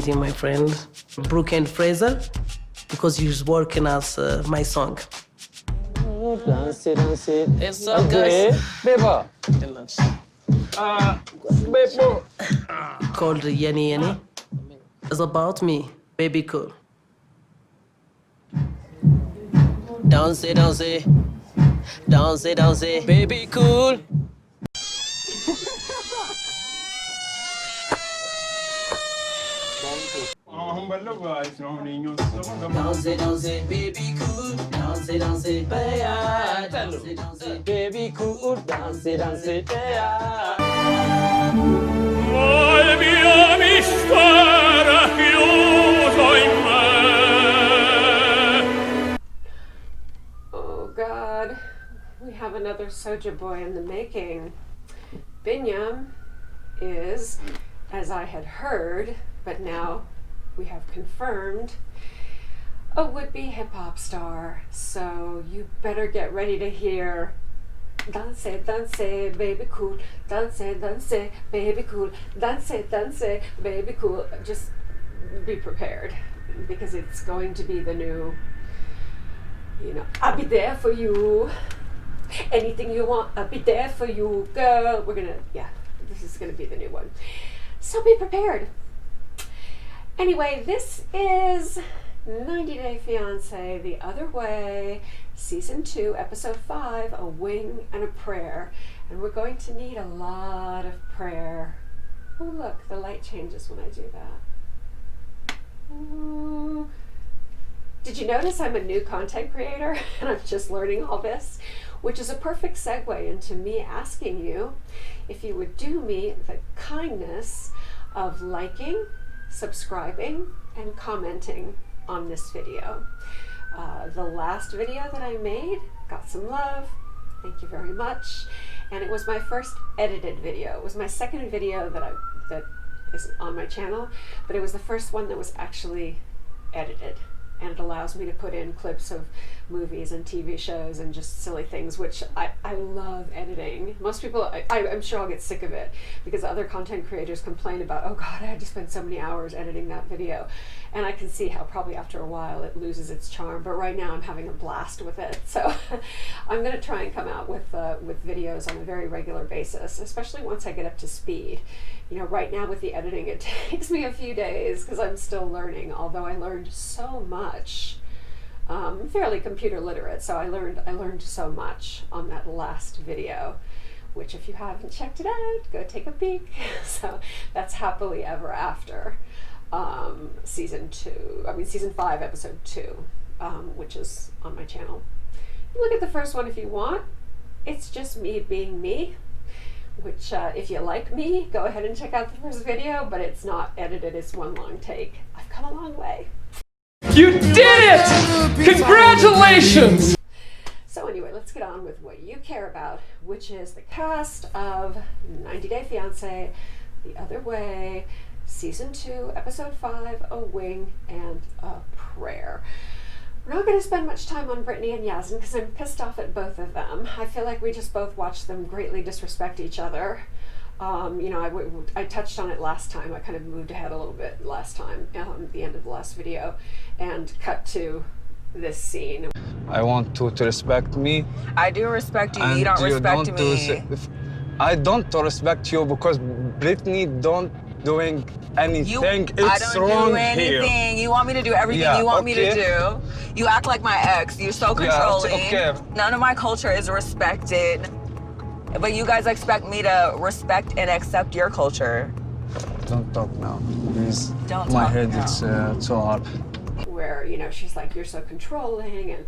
meeting my friend Brooke and Fraser because he's working as my song. Dance it. What's up, guys? Beba. Bebo. Called Yenny Yenny. It's about me, baby cool. Dance it, baby cool. Dance it, baby cool. Dance it, Baby cool, dance it, yeah. Oh God, we have another Solja Boy in the making. Biniyam is, as I had heard, but now we have confirmed, a would-be hip-hop star. So you better get ready to hear Dance, baby cool. Dance, baby cool. Dance, baby cool. Just be prepared, because it's going to be the new, I'll be there for you. Anything you want, I'll be there for you, girl. This is gonna be the new one. So be prepared. Anyway, this is 90DayFiance, The Other Way, Season 2, Episode 5, A Wing and a Prayer. And we're going to need a lot of prayer. Oh look, the light changes when I do that. Ooh. Did you notice I'm a new content creator and I'm just learning all this? Which is a perfect segue into me asking you if you would do me the kindness of liking, subscribing, and commenting on this video. The last video that I made got some love. Thank you very much. And it was my first edited video. It was my second video that is on my channel, but it was the first one that was actually edited. And it allows me to put in clips of movies and TV shows and just silly things, which I love editing. Most people, I'm sure I'll get sick of it, because other content creators complain about, oh God, I had to spend so many hours editing that video. And I can see how probably after a while it loses its charm, but right now I'm having a blast with it. So I'm gonna try and come out with videos on a very regular basis, especially once I get up to speed. Right now with the editing, it takes me a few days because I'm still learning, although I learned so much. I'm fairly computer literate, so I learned so much on that last video, which if you haven't checked it out, go take a peek. So that's Happily Ever After, Season 5, Episode 2, which is on my channel. Look at the first one if you want. It's just me being me. Which, if you like me, go ahead and check out the first video, but it's not edited, it's one long take. I've come a long way. You did it! Congratulations! So anyway, let's get on with what you care about, which is the cast of 90DayFiance, The Other Way, Season 2, Episode 5, A Wing and a Prayer. We're not going to spend much time on Brittany and Yasmin because I'm pissed off at both of them. I feel like we just both watched them greatly disrespect each other. I touched on it last time. I kind of moved ahead a little bit last time, at the end of the last video, and cut to this scene. I want to respect me. I do respect you. You don't respect me. I don't respect you because Brittany don't doing anything. It's wrong do anything. Here. You want me to do everything you want me to do. You act like my ex. You're so controlling. Okay. None of my culture is respected. But you guys expect me to respect and accept your culture. Don't talk now, please. Don't My talk head, now. it's so hard. Where, she's like, you're so controlling, and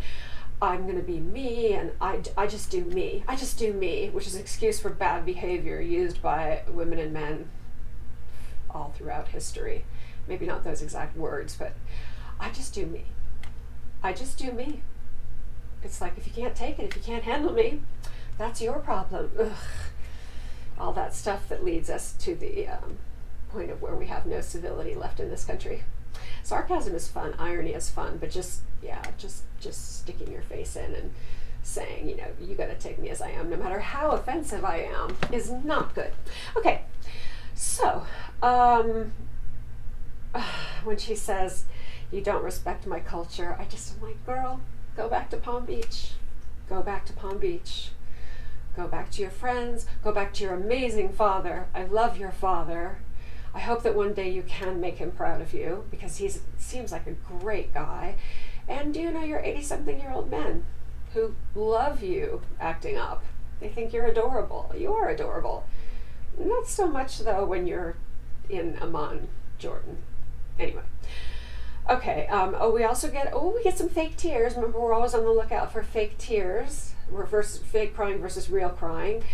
I'm gonna be me, and I just do me. I just do me, which is an excuse for bad behavior used by women and men all throughout history. Maybe not those exact words, but I just do me. I just do me. It's like, if you can't take it, if you can't handle me, that's your problem. Ugh. All that stuff that leads us to the point of where we have no civility left in this country. Sarcasm is fun, irony is fun, but just sticking your face in and saying, you gotta take me as I am, no matter how offensive I am, is not good. Okay, so, when she says, "You don't respect my culture," I just am like, girl, go back to Palm Beach. Go back to Palm Beach. Go back to your friends. Go back to your amazing father. I love your father. I hope that one day you can make him proud of you, because he seems like a great guy. And do you know your 80-something-year-old men who love you acting up? They think you're adorable. You are adorable. Not so much, though, when you're in Amman, Jordan. Anyway. Okay, we also get, we get some fake tears. Remember, we're always on the lookout for fake tears, fake crying versus real crying.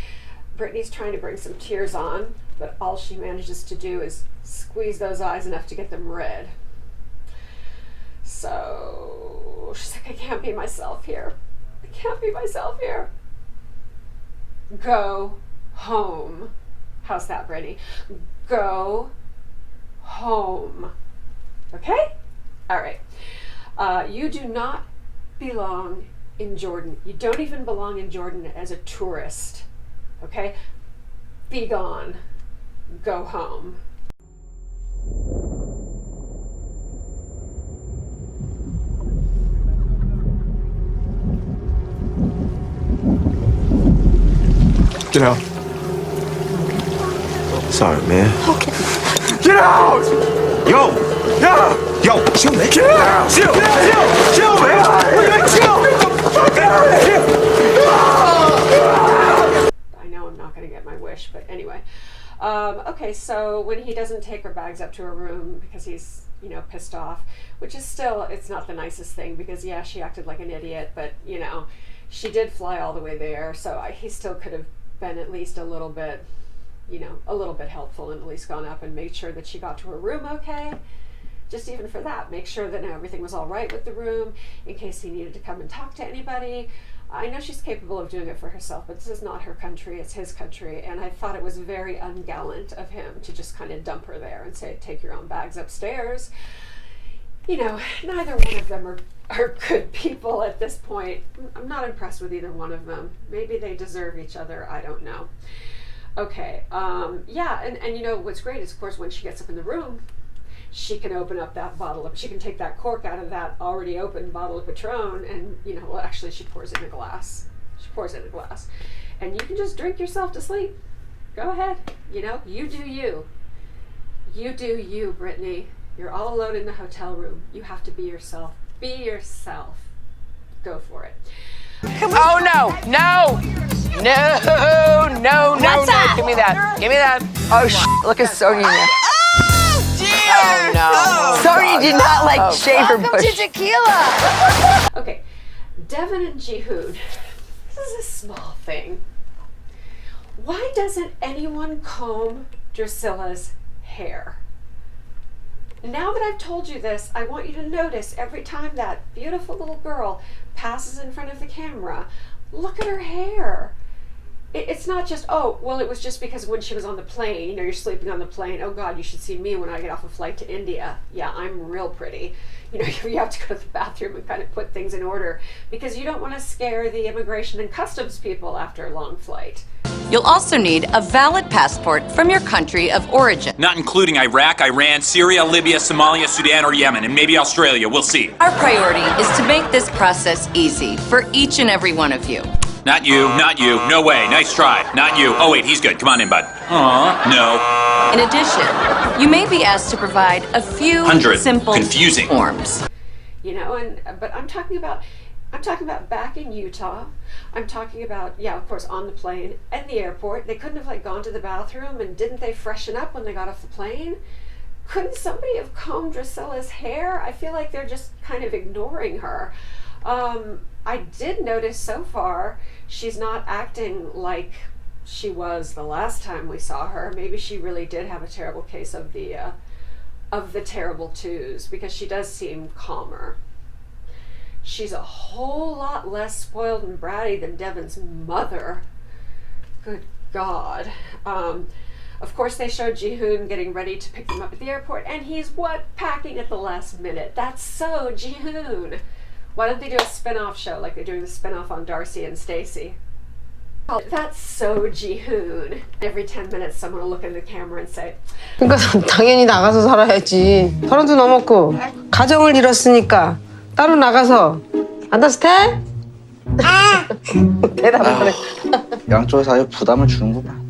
Brittany's trying to bring some tears on, but all she manages to do is squeeze those eyes enough to get them red. So she's like, I can't be myself here. I can't be myself here. Go home. How's that, Brittany? Go home. Okay? All right. You do not belong in Jordan. You don't even belong in Jordan as a tourist. Okay? Be gone. Go home. Get out. Sorry, man. Okay. Get out! Yo! Yeah! Yo, chill, man. Get out! Chill! Chill, man! Chill! Get out of here! I know I'm not going to get my wish, but anyway. Okay, so when he doesn't take her bags up to her room because he's, pissed off, which is still, it's not the nicest thing because, yeah, she acted like an idiot, but, she did fly all the way there, so he still could have been at least a little bit helpful and at least gone up and made sure that she got to her room okay. Just even for that, make sure that everything was all right with the room in case he needed to come and talk to anybody. I know she's capable of doing it for herself, but this is not her country, it's his country, and I thought it was very ungallant of him to just kind of dump her there and say, take your own bags upstairs. Neither one of them are good people at this point. I'm not impressed with either one of them. Maybe they deserve each other, I don't know. Okay, yeah, and what's great is, of course, when she gets up in the room, she can open up that she can take that cork out of that already opened bottle of Patron and, actually she pours it in a glass. And you can just drink yourself to sleep. Go ahead. You do you. You do you, Brittany. You're all alone in the hotel room. You have to be yourself. Be yourself. Go for it. Oh, no. What's that? Give me that. Oh, look at Sonia. Oh, no. Sonia did not shave her bush. Welcome to tequila. Okay, Deavan and Jihoon. This is a small thing. Why doesn't anyone comb Drusilla's hair? Now that I've told you this, I want you to notice every time that beautiful little girl passes in front of the camera, look at her hair. It's not just, it was just because when she was on the plane, you're sleeping on the plane, oh God, you should see me when I get off a flight to India. Yeah, I'm real pretty. You have to go to the bathroom and kind of put things in order because you don't want to scare the immigration and customs people after a long flight. You'll also need a valid passport from your country of origin. Not including Iraq, Iran, Syria, Libya, Somalia, Sudan, or Yemen, and maybe Australia. We'll see. Our priority is to make this process easy for each and every one of you. Not you. No way. Nice try. Not you. Oh, wait, he's good. Come on in, bud. No. In addition, you may be asked to provide a few simple confusing forms. But I'm talking about back in Utah. I'm talking about, of course, on the plane and the airport. They couldn't have gone to the bathroom, and didn't they freshen up when they got off the plane? Couldn't somebody have combed Drusilla's hair? I feel like they're just kind of ignoring her. I did notice so far she's not acting like she was the last time we saw her. Maybe she really did have a terrible case of the terrible twos, because she does seem calmer. She's a whole lot less spoiled and bratty than Devan's mother. Good God. Of course, they showed Jihoon getting ready to pick them up at the airport, and he's packing at the last minute. That's so Jihoon. Why don't they do a spin-off show like they're doing the spin-off on Darcy and Stacy? That's so Jihoon. Every 10 minutes, someone will look in the camera and say, 그러니까 당연히 나가서 살아야지. 30도 넘었고 가정을 이뤘으니까 따로 나가서. Understand? 대답을 안 해. 양쪽에서 아주 부담을 주는구나.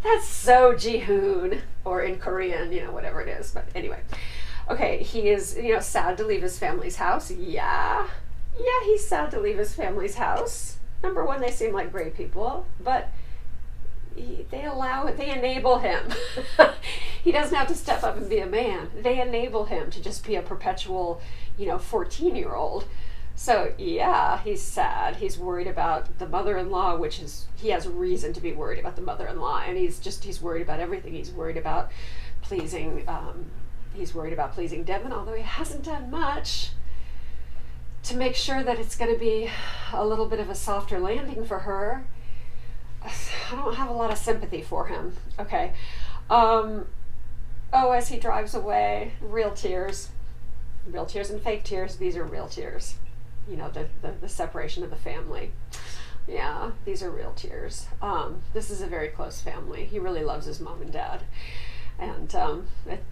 That's so Jihoon, or in Korean, you know, whatever it is. But anyway, okay, he is, you know, sad to leave his family's house. Yeah, he's sad to leave his family's house. Number one, they seem like great people, but they enable him. He doesn't have to step up and be a man. They enable him to just be a perpetual, you know, 14-year-old. So yeah, he's sad. He's worried about the mother-in-law, which is, he has reason to be worried about the mother-in-law, and he's worried about everything. He's worried about pleasing Deavan, although he hasn't done much to make sure that it's going to be a little bit of a softer landing for her. I don't have a lot of sympathy for him. Okay. As he drives away, real tears and fake tears. These are real tears. You know, the separation of the family. Yeah, these are real tears. This is a very close family. He really loves his mom and dad. And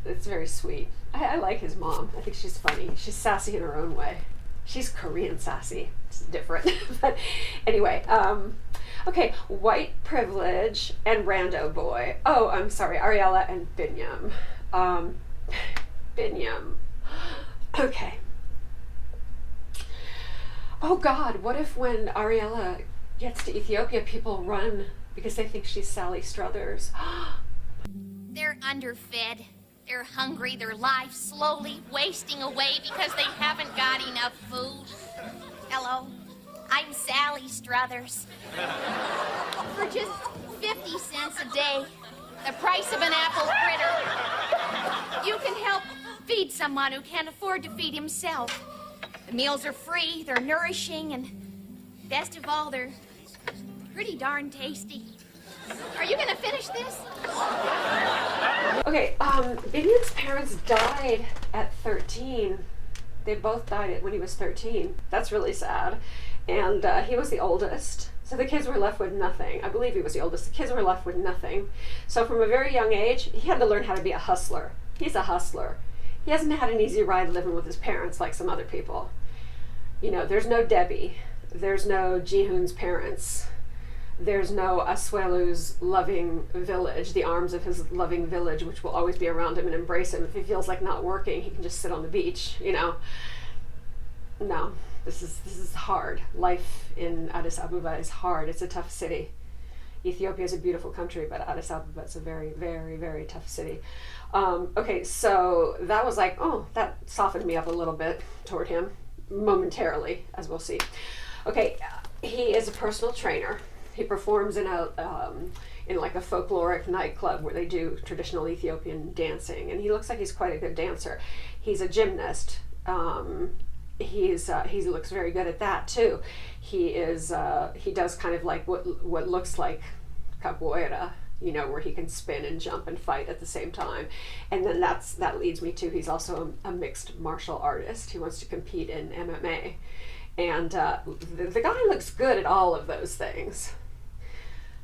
it's very sweet. I like his mom. I think she's funny. She's sassy in her own way. She's Korean sassy. It's different. But anyway, okay, white privilege and rando boy. Oh, I'm sorry, Ariella and Biniyam. Biniyam. Okay. Oh God, what if when Ariella gets to Ethiopia, people run because they think she's Sally Struthers? They're underfed. They're hungry, their life's slowly wasting away because they haven't got enough food. Hello, I'm Sally Struthers. For just 50 cents a day, the price of an apple fritter, you can help feed someone who can't afford to feed himself. The meals are free, they're nourishing, and best of all, they're pretty darn tasty. Are you gonna finish this? Okay, Biniyam's parents died at 13. They both died when he was 13. That's really sad. And he was the oldest. So the kids were left with nothing. I believe he was the oldest. The kids were left with nothing. So from a very young age, he had to learn how to be a hustler. He's a hustler. He hasn't had an easy ride living with his parents like some other people. You know, there's no Debbie. There's no Jihoon's parents. There's no Asuelu's loving village, the arms of his loving village, which will always be around him and embrace him. If he feels like not working, he can just sit on the beach, you know. No, this is hard. Life in Addis Ababa is hard. It's a tough city. Ethiopia is a beautiful country, but Addis Ababa is a very, very, very tough city. Okay, so that was like, oh, that softened me up a little bit toward him, momentarily, as we'll see. Okay, he is a personal trainer. He performs in like a folkloric nightclub where they do traditional Ethiopian dancing, and he looks like he's quite a good dancer. He's a gymnast. He looks very good at that too. He does kind of like what looks like capoeira, you know, where he can spin and jump and fight at the same time. And then that leads me to, he's also a mixed martial artist. He wants to compete in MMA, and the guy looks good at all of those things.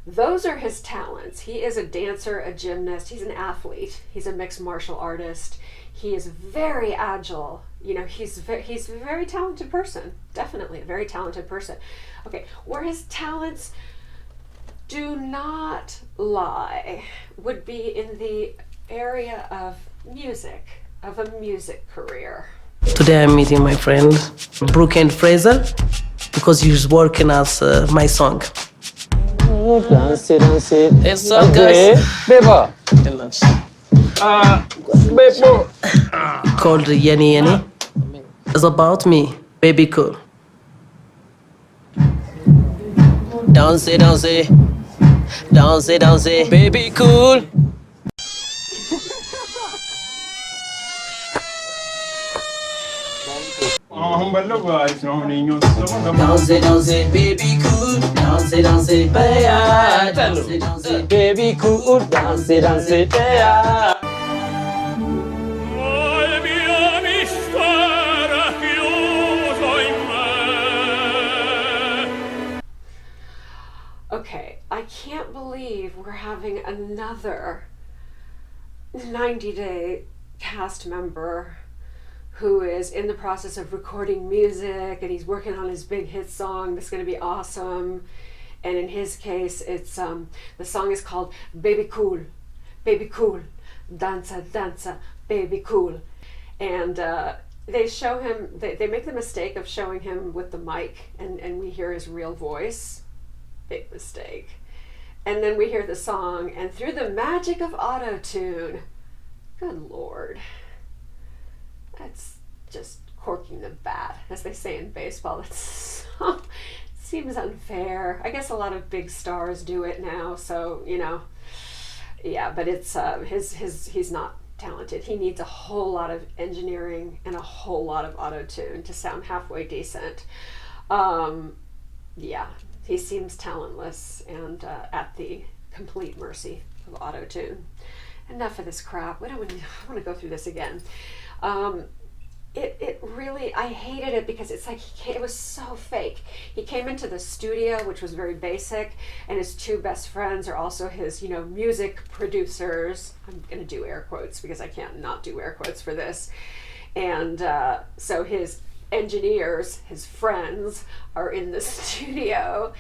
Those are his talents. He is a dancer, a gymnast, he's an athlete, he's a mixed martial artist, he is very agile, you know, he's a very talented person, definitely a very talented person. Okay, where his talents do not lie would be in the area of music, of a music career. Today I'm meeting my friend Brooke and Fraser because he's working as my song. Dance it. What's up, guys? Beba. Bebo. Called Yeni Yeni. It's about me, baby cool. Dance it, baby cool. Dance it, baby cool. Dance it, bad. Dance it, Baby cool, dance it, yeah. we're having another 90-day cast member who is in the process of recording music, and he's working on his big hit song that's going to be awesome. And in his case, it's the song is called Baby Cool, Danza, Danza, Baby Cool. And they show him, they make the mistake of showing him with the mic, and we hear his real voice. Big mistake. And then we hear the song, and through the magic of Autotune, good Lord, that's just corking the bat, as they say in baseball. It's seems unfair. I guess a lot of big stars do it now, so you know, yeah. But it's he's not talented. He needs a whole lot of engineering and a whole lot of Autotune to sound halfway decent. Yeah, he seems talentless and at the complete mercy of Autotune. Enough of this crap. I want to go through this again. It really, I hated it because it's like it was so fake. He came into the studio, which was very basic, and his two best friends are also his, music producers. I'm going to do air quotes because I can't not do air quotes for this. And so his engineers, his friends, are in the studio,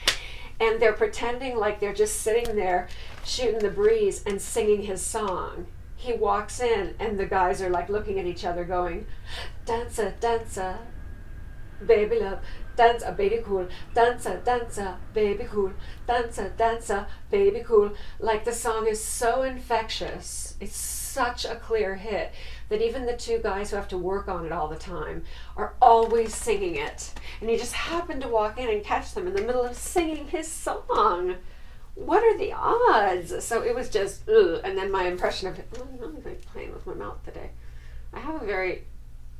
and they're pretending like they're just sitting there shooting the breeze and singing his song. He walks in, and the guys are like looking at each other going, danza, danza, baby love, danza, baby cool, danza, danza, baby cool, danza, danza, baby cool. Like the song is so infectious. It's such a clear hit that even the two guys who have to work on it all the time are always singing it. And he just happened to walk in and catch them in the middle of singing his song. What are the odds? So it was just, ugh. And then my impression of it, I'm like playing with my mouth today. I have a very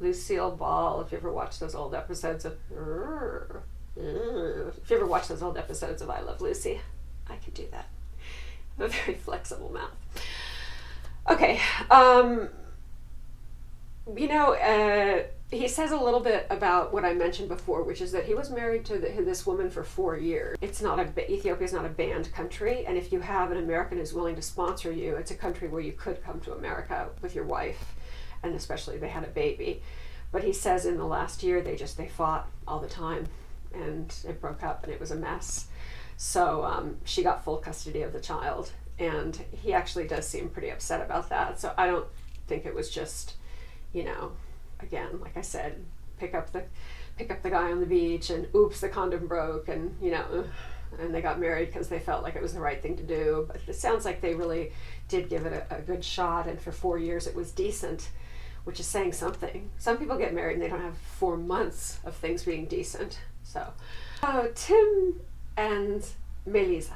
Lucille Ball, if you ever watch those old episodes of, if you ever watch those old episodes of I Love Lucy, I could do that. I have a very flexible mouth. Okay, he says a little bit about what I mentioned before, which is that he was married to this woman for 4 years. Ethiopia's not a banned country, and if you have an American who's willing to sponsor you, it's a country where you could come to America with your wife, and especially if they had a baby. But he says in the last year they fought all the time, and it broke up, and it was a mess. So she got full custody of the child, and he actually does seem pretty upset about that. So I don't think it was just, again, like I said, pick up the guy on the beach and oops, the condom broke, and and they got married because they felt like it was the right thing to do. But it sounds like they really did give it a good shot, and for 4 years it was decent, which is saying something. Some people get married and they don't have 4 months of things being decent. So, Tim and Melyza.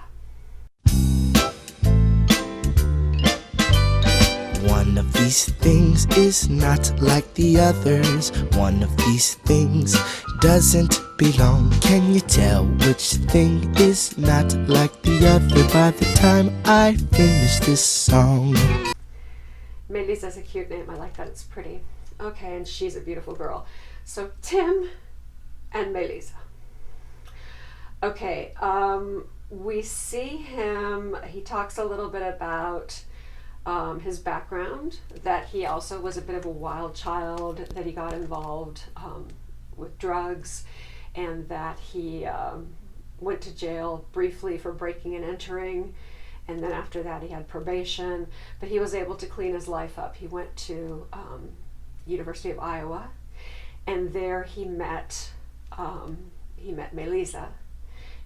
One of these things is not like the others. One of these things doesn't belong. Can you tell which thing is not like the other by the time I finish this song? Melyza's a cute name. I like that. It's pretty. Okay, and she's a beautiful girl. So Tim and Melyza. Okay, we see him. He talks a little bit about his background, that he also was a bit of a wild child, that he got involved with drugs, and that he went to jail briefly for breaking and entering, and then after that he had probation, but he was able to clean his life up. He went to University of Iowa, and there he met Melyza.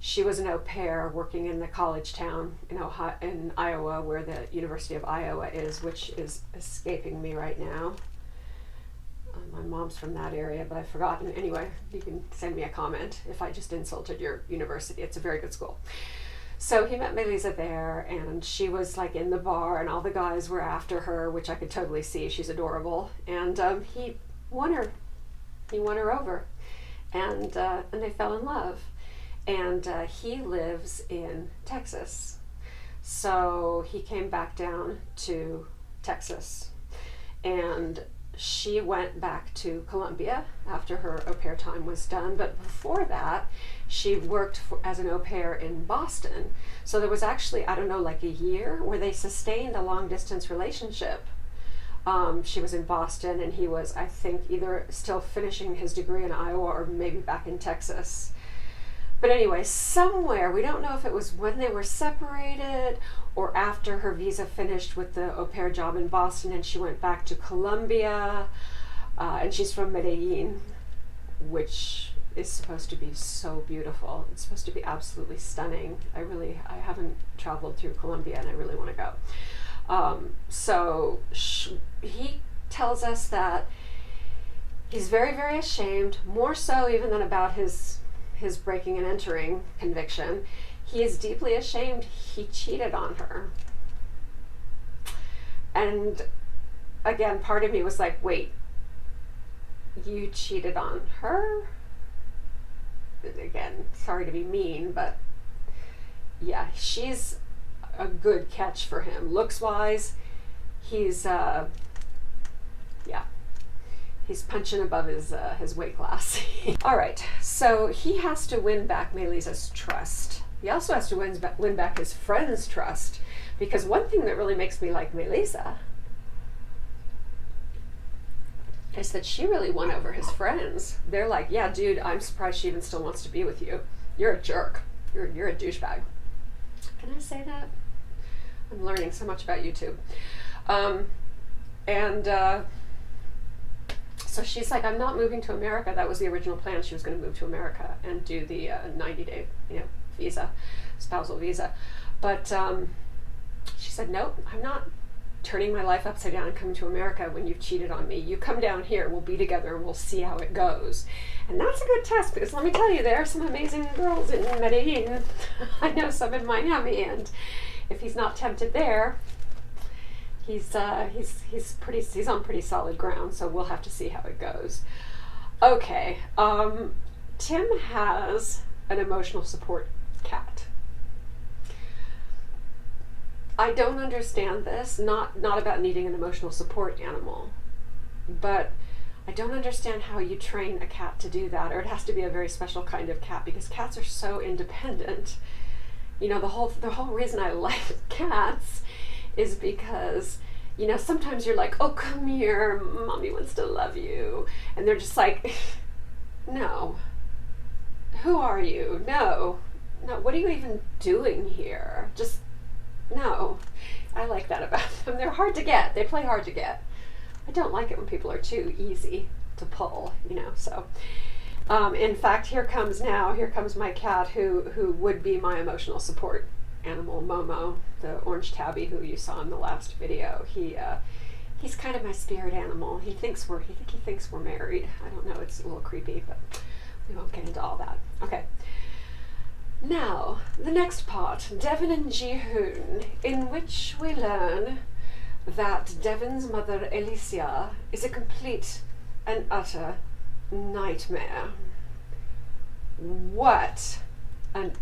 She was an au pair working in the college town in Iowa, where the University of Iowa is, which is escaping me right now. My mom's from that area, but I've forgotten. Anyway, you can send me a comment if I just insulted your university. It's a very good school. So he met Melyza there, and she was like in the bar, and all the guys were after her, which I could totally see. She's adorable, and he won her. He won her over, and they fell in love. And he lives in Texas. So he came back down to Texas. And she went back to Colombia after her au pair time was done, but before that, she worked as an au pair in Boston. So there was actually, I don't know, like a year where they sustained a long distance relationship. She was in Boston and he was, I think, either still finishing his degree in Iowa or maybe back in Texas. But anyway, somewhere, we don't know if it was when they were separated or after her visa finished with the au pair job in Boston and she went back to Colombia. And she's from Medellin, which is supposed to be so beautiful. It's supposed to be absolutely stunning. I haven't traveled through Colombia and I really want to go. He tells us that he's very, very ashamed, more so even than about his breaking and entering conviction. He is deeply ashamed he cheated on her. And again, part of me was like, wait, you cheated on her? Again, sorry to be mean, but yeah, she's a good catch for him. Looks wise, he's he's punching above his weight class. All right, so he has to win back Melyza's trust. He also has to win back his friend's trust, because one thing that really makes me like Melyza is that she really won over his friends. They're like, yeah, dude, I'm surprised she even still wants to be with you. You're a jerk. You're a douchebag. Can I say that? I'm learning so much about YouTube. So she's like, I'm not moving to America. That was the original plan. She was going to move to America and do the 90-day visa, spousal visa. But she said, nope, I'm not turning my life upside down and coming to America when you've cheated on me. You come down here, we'll be together, and we'll see how it goes. And that's a good test, because let me tell you, there are some amazing girls in Medellin. I know some in Miami, and if he's not tempted there, he's on pretty solid ground, so we'll have to see how it goes. Okay, Tim has an emotional support cat. I don't understand this, not about needing an emotional support animal, but I don't understand how you train a cat to do that, or it has to be a very special kind of cat, because cats are so independent. You know, the whole reason I like cats is because, you know, sometimes you're like, oh, come here, mommy wants to love you, and they're just like, no, who are you? No, what are you even doing here? Just, no. I like that about them. They're hard to get. They play hard to get. I don't like it when people are too easy to pull, you know, so. In fact, here comes my cat who would be my emotional support animal, Momo, the orange tabby who you saw in the last video. He's kind of my spirit animal. He thinks we're married. I don't know, it's a little creepy, but we won't get into all that. Okay. Now, the next part, Deavan and Jihoon, in which we learn that Deavan's mother, Elicea, is a complete and utter nightmare. What an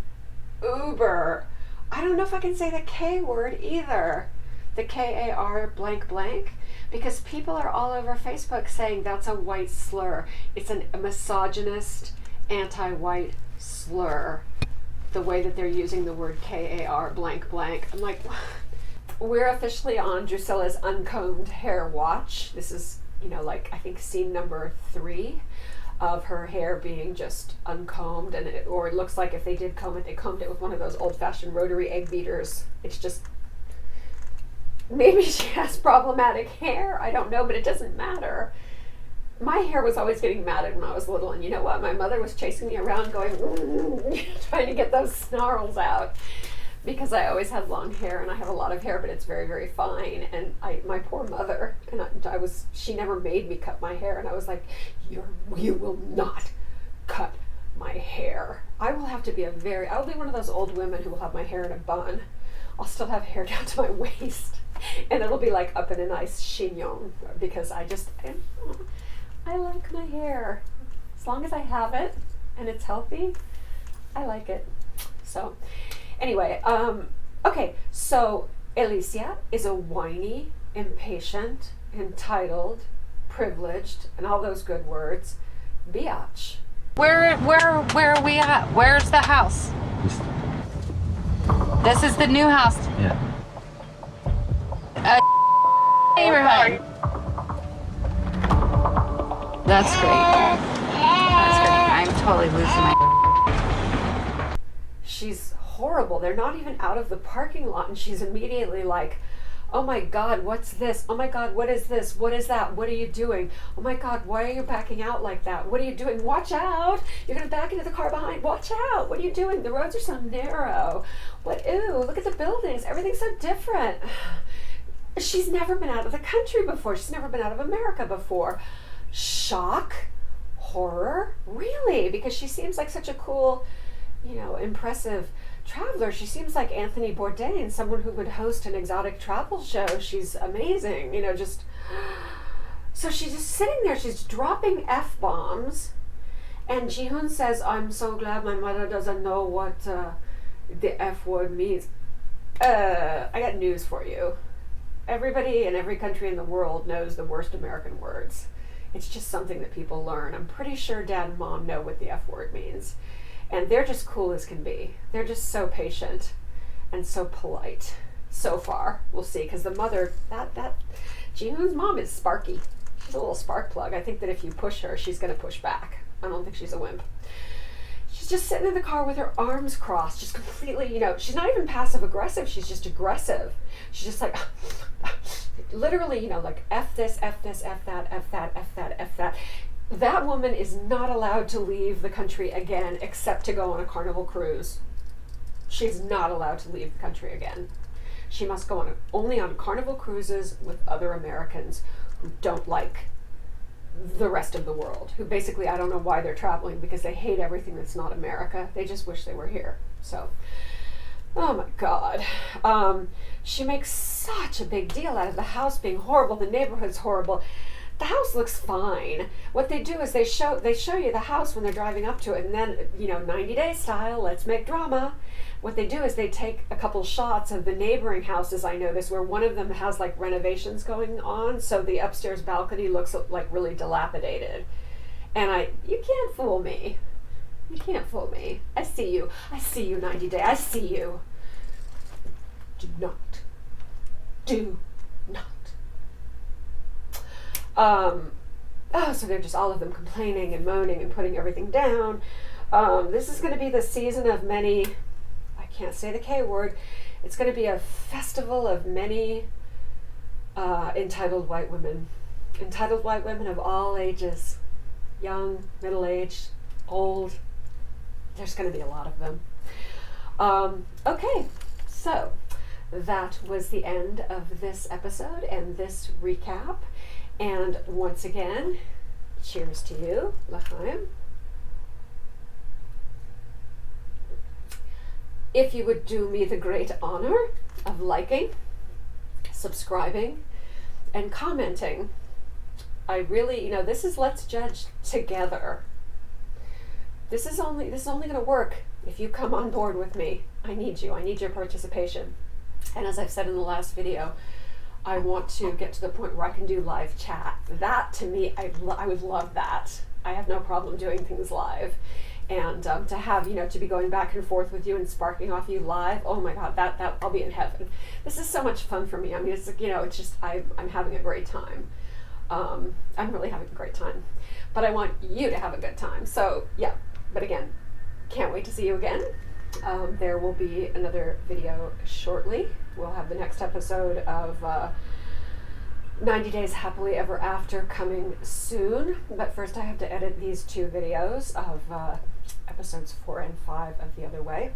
uber, I don't know if I can say the K word either, the K-A-R blank blank, because people are all over Facebook saying that's a white slur. It's a misogynist, anti-white slur, the way that they're using the word K-A-R blank blank. I'm like, we're officially on Drusilla's uncombed hair watch. This is, you know, like, I think scene number 3 of her hair being just uncombed, and or it looks like if they did comb it, they combed it with one of those old-fashioned rotary egg beaters. It's just, maybe she has problematic hair, I don't know, but it doesn't matter. My hair was always getting matted when I was little, and you know what? My mother was chasing me around going, trying to get those snarls out, because I always had long hair, and I have a lot of hair, but it's very, very fine. And my poor mother, and she never made me cut my hair, and I was like, you will not cut my hair. I'll be one of those old women who will have my hair in a bun. I'll still have hair down to my waist, and it'll be like up in a nice chignon, because I like my hair. As long as I have it and it's healthy, I like it. So anyway, okay, so Elicea is a whiny, impatient, entitled privileged, and all those good words. Biatch. Where are we at? Where's the house? This is the new house. Yeah. Neighborhood. That's great. That's great. I'm totally losing my. She's horrible. They're not even out of the parking lot, and she's immediately like, oh my God, what's this? Oh my God, what is this? What is that? What are you doing? Oh my God, why are you backing out like that? What are you doing? Watch out. You're going to back into the car behind. Watch out. What are you doing? The roads are so narrow. What? Ew, look at the buildings. Everything's so different. She's never been out of the country before. She's never been out of America before. Shock, horror, really? Because she seems like such a cool, you know, impressive traveler. She seems like Anthony Bourdain, someone who would host an exotic travel show. She's amazing, you know, just. So she's just sitting there, she's dropping F-bombs, and Jihoon says, I'm so glad my mother doesn't know what the F word means. I got news for you. Everybody in every country in the world knows the worst American words. It's just something that people learn. I'm pretty sure Dad and Mom know what the F word means. And they're just cool as can be. They're just so patient and so polite. So far, we'll see. Because the mother, Jihoon's mom is sparky. She's a little spark plug. I think that if you push her, she's going to push back. I don't think she's a wimp. She's just sitting in the car with her arms crossed, just completely, you know, she's not even passive aggressive. She's just aggressive. She's just like, literally, you know, like F this, F this, F that, F that, F that, F that. That woman is not allowed to leave the country again except to go on a Carnival cruise. She's not allowed to leave the country again. She must go on only on Carnival cruises with other Americans who don't like the rest of the world, who basically, I don't know why they're traveling, because they hate everything that's not America. They just wish they were here. So, oh my God. She makes such a big deal out of the house being horrible, the neighborhood's horrible. The house looks fine. What they do is they show you the house when they're driving up to it, and then, you know, 90 Day style, let's make drama. What they do is they take a couple shots of the neighboring houses, I noticed, where one of them has like renovations going on, so the upstairs balcony looks like really dilapidated. And you can't fool me. You can't fool me. I see you. I see you, 90 Day. I see you. Do not. Do not. So they're just all of them complaining and moaning and putting everything down. This is going to be the season of many, I can't say the K word, it's going to be a festival of many entitled white women. Entitled white women of all ages. Young, middle-aged, old. There's going to be a lot of them. Okay, so that was the end of this episode and this recap. And once again, cheers to you, L'chaim. If you would do me the great honor of liking, subscribing, and commenting, I really, you know, this is Let's Judge Together. This is only going to work if you come on board with me. I need you. I need your participation. And as I've said in the last video, I want to get to the point where I can do live chat. That, to me, I would love that. I have no problem doing things live. And to have, you know, to be going back and forth with you and sparking off you live, oh my God, that I'll be in heaven. This is so much fun for me. I mean, it's, you know, it's just, I'm having a great time. I'm really having a great time. But I want you to have a good time. So, yeah. But again, can't wait to see you again. There will be another video shortly. We'll have the next episode of 90 Days Happily Ever After coming soon. But first I have to edit these 2 videos of episodes 4 and 5 of The Other Way.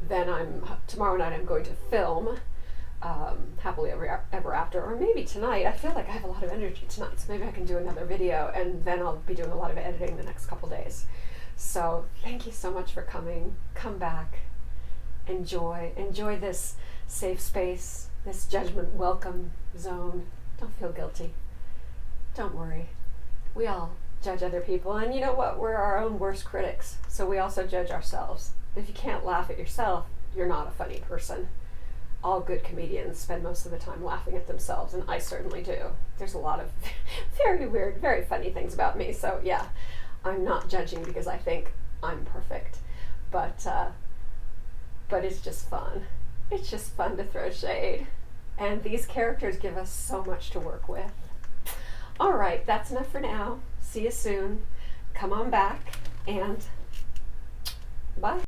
Then tomorrow night I'm going to film Happily Ever After, or maybe tonight. I feel like I have a lot of energy tonight, so maybe I can do another video, and then I'll be doing a lot of editing the next couple days. So thank you so much for coming. Come back. Enjoy this safe space, this judgment welcome zone. Don't feel guilty. Don't worry. We all judge other people, and you know what? We're our own worst critics, so we also judge ourselves. If you can't laugh at yourself, you're not a funny person. all good comedians spend most of the time laughing at themselves, and I certainly do. There's a lot of very weird, very funny things about me, so yeah, I'm not judging because I think I'm perfect, but it's just fun. It's just fun to throw shade, and these characters give us so much to work with. All right, that's enough for now. See you soon. Come on back, and bye.